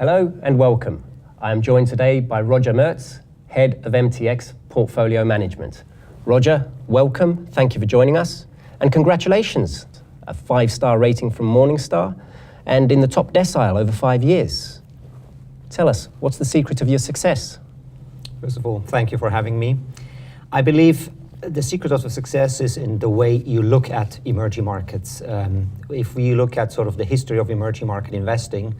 Hello and welcome. I am joined today by Roger Merz, Head of MTX Portfolio Management. Roger, welcome, thank you for joining us, and congratulations. A 5-star rating from Morningstar and in the top decile over 5 years. Tell us, what's the secret of your success? First of all, thank you for having me. I believe the secret of the success is in the way you look at emerging markets. If we look at sort of the history of emerging market investing,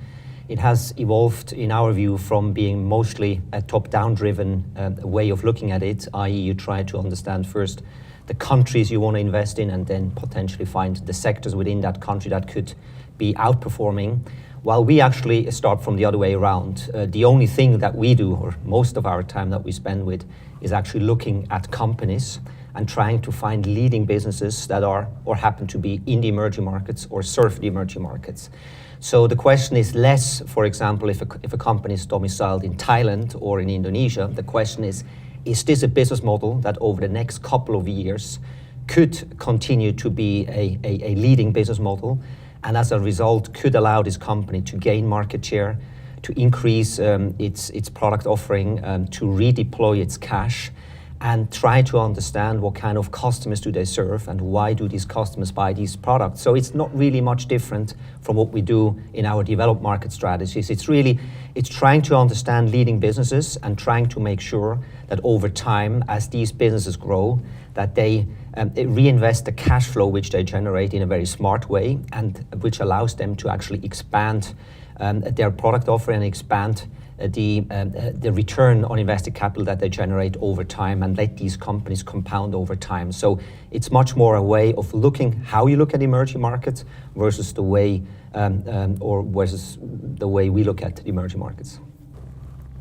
it has evolved, in our view, from being mostly a top-down driven way of looking at it, i.e. you try to understand first the countries you want to invest in and then potentially find the sectors within that country that could be outperforming. While we actually start from the other way around. The only thing that we do, or most of our time that we spend with, is actually looking at companies and trying to find leading businesses that are or happen to be in the emerging markets or serve the emerging markets. So the question is less, for example, if a company is domiciled in Thailand or in Indonesia, the question is this a business model that over the next couple of years could continue to be a leading business model, and as a result could allow this company to gain market share, to increase its product offering, to redeploy its cash, and try to understand what kind of customers do they serve and why do these customers buy these products. So it's not really much different from what we do in our developed market strategies. It's trying to understand leading businesses and trying to make sure that over time, as these businesses grow, that they reinvest the cash flow which they generate in a very smart way, and which allows them to actually expand their product offering and expand the return on invested capital that they generate over time and let these companies compound over time. So it's much more a way of looking how you look at emerging markets versus the way we look at emerging markets.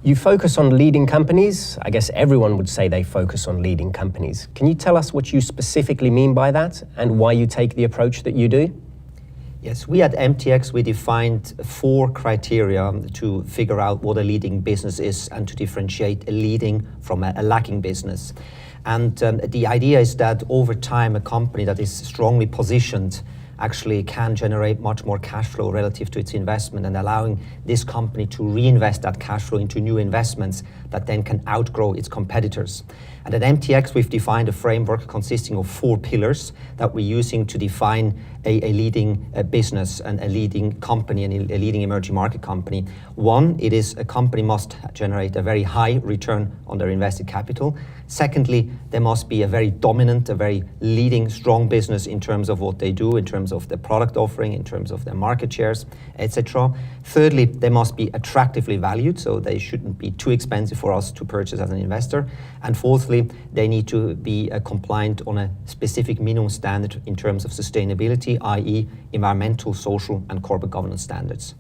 You focus on leading companies. I guess everyone would say they focus on leading companies. Can you tell us what you specifically mean by that and why you take the approach that you do? Yes, we at MTX, we defined 4 criteria to figure out what a leading business is and to differentiate a leading from a lacking business. And the idea is that over time, a company that is strongly positioned actually can generate much more cash flow relative to its investment, and allowing this company to reinvest that cash flow into new investments that then can outgrow its competitors. And at MTX, we've defined a framework consisting of 4 pillars that we're using to define a leading business and a leading company and a leading emerging market company. 1, it is a company must generate a very high return on their invested capital. Secondly, there must be a very dominant, a very leading, strong business in terms of what they do, in terms of their product offering, in terms of their market shares, etc. Thirdly, they must be attractively valued, so they shouldn't be too expensive for us to purchase as an investor. And fourthly, they need to be compliant on a specific minimum standard in terms of sustainability, i.e. environmental, social, and corporate governance standards.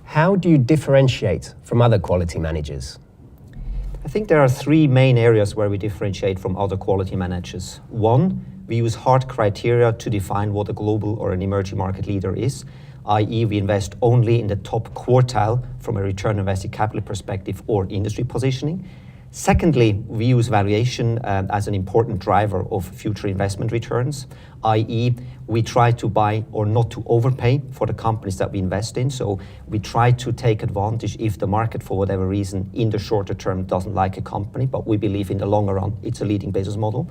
How do you differentiate from other quality managers? I think there are 3 main areas where we differentiate from other quality managers. 1, we use hard criteria to define what a global or an emerging market leader is, i.e. we invest only in the top quartile from a return on invested capital perspective or industry positioning. Secondly, we use valuation as an important driver of future investment returns, i.e. we try to buy or not to overpay for the companies that we invest in. So we try to take advantage if the market, for whatever reason, in the shorter term doesn't like a company, but we believe in the longer run it's a leading business model.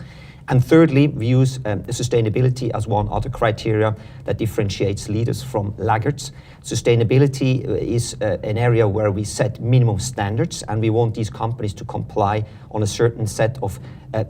And thirdly, we use sustainability as one other criteria that differentiates leaders from laggards. Sustainability is an area where we set minimum standards, and we want these companies to comply on a certain set of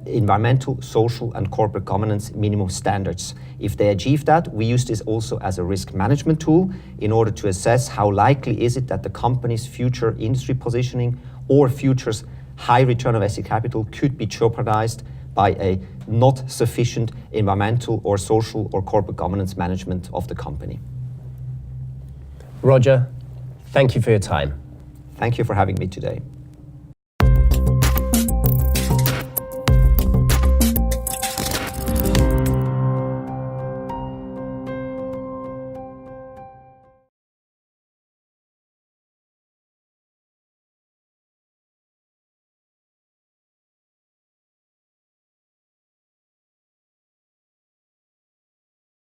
environmental, social, and corporate governance minimum standards. If they achieve that, we use this also as a risk management tool in order to assess how likely is it that the company's future industry positioning or future's high return on invested capital could be jeopardized by a not sufficient environmental or social or corporate governance management of the company. Roger, thank you for your time. Thank you for having me today.